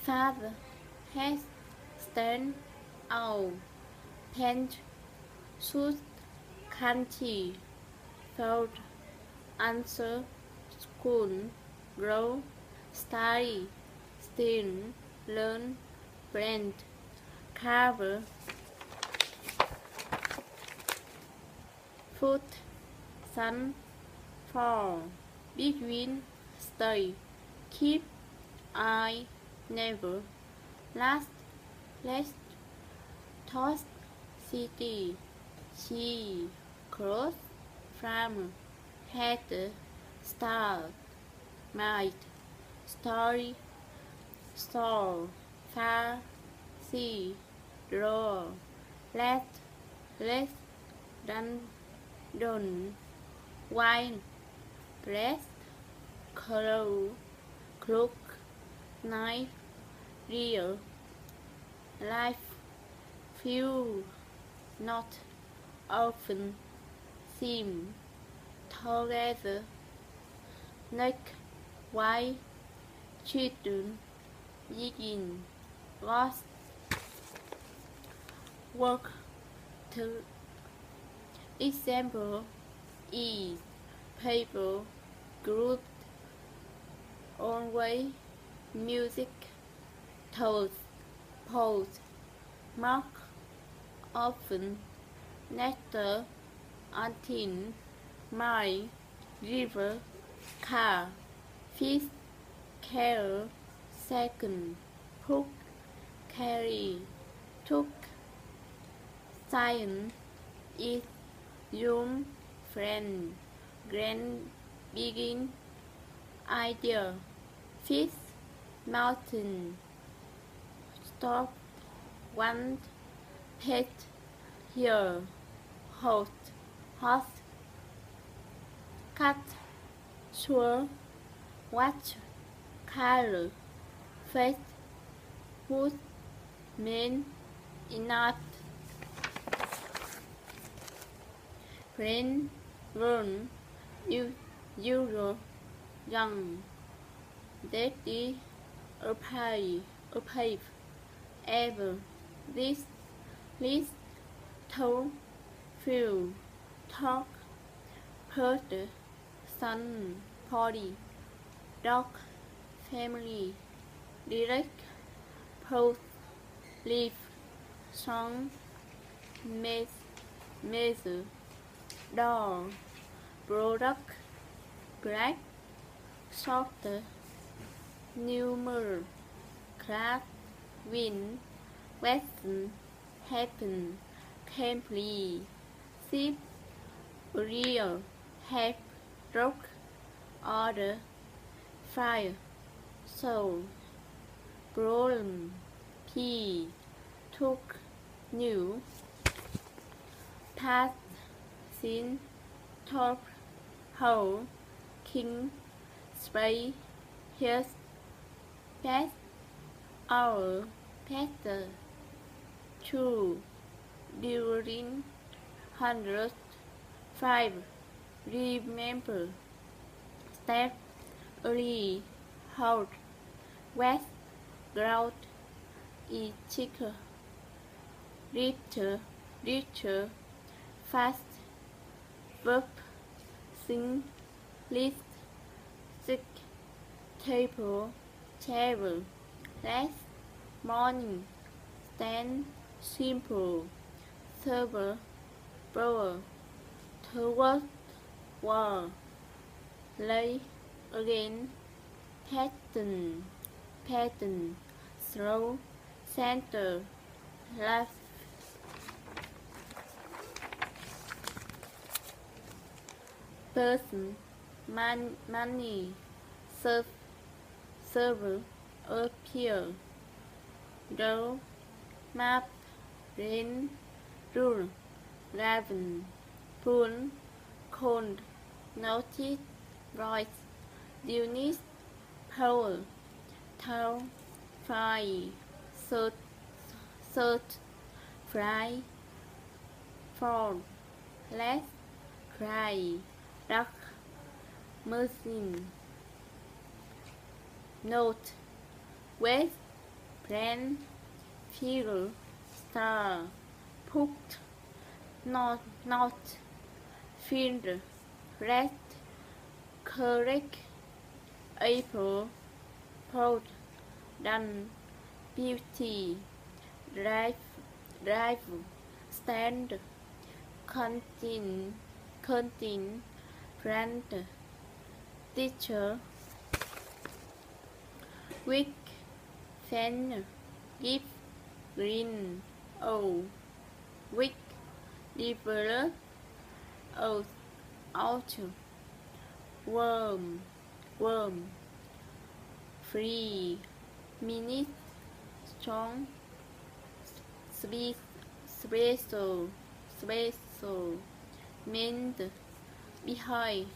Father has stand out, paint, shoot, country, field, answer, school, grow, study, still, learn, brand, cover, foot, sun, fall, between, stay, keep, I, never, last, last, toss, city, she, cross, from, head, start, might, story, store, far, see, draw, let, done, done, wine, rest, crow, crook, knife, real, life, few, not, often, seem, together, neck, white, children, begin, lost, work, to, example, eat, paper, group, always, music, toast, pose, mark, often, nectar, until, my, river, car, fish, care, second, hook, carry, took, science, is, zoom, friend, grand, begin, idea, fish, mountain, stop, want, pet, here, host, host, cut, sure, watch, color, face, wood, main, enough, friend, run, euro, young, daddy, a pay, ever, this, list, told, feel, talk, hurt, son, party, dog, family, direct, post, leaf, song, measure, door, product, black, shorter, numer, class, win, western, happen, complete, ship, real, have, rock, order, fire, soul, problem, key, took, new, past, sin, top, whole, king, space, his, past, hour, pastor, true, during, hundred, five, remember, step, early, hold, west, ground, chicken, richer, fast, verb, sing, list, sick, table, table, last, morning, stand, simple, server, blower, toward, wall, lay, again, pattern, slow, center, left, person, money, server, appear, draw, map, rain, rule, raven, pool, cold, notice, right, unit, power, town, fly, search, fly, fall, less, cry, duck, machine, note, west, grand figure star put not field red correct April proud done beauty drive stand contin friend teacher week fan give green oh week develop oh out worm free minute strong special mend behind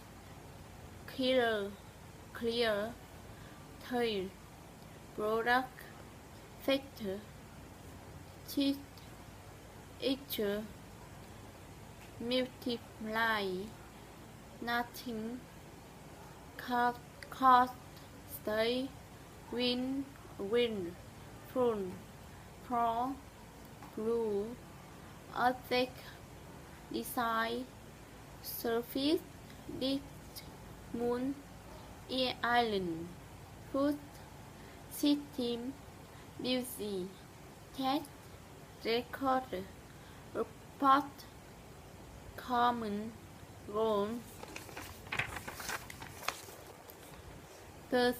clear tail product factor cheat each multiply nothing cost stay win full pro blue object design surface this moon island food system beauty test record report common goal the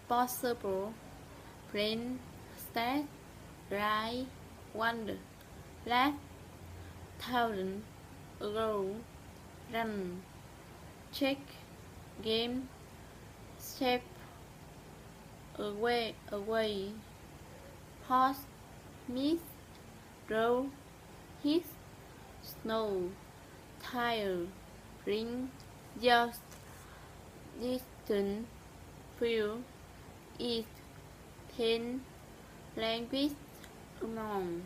possible brain stat right wonder last thousand ago run check game shape away pause miss draw hit snow tire ring just distance feel it pen language among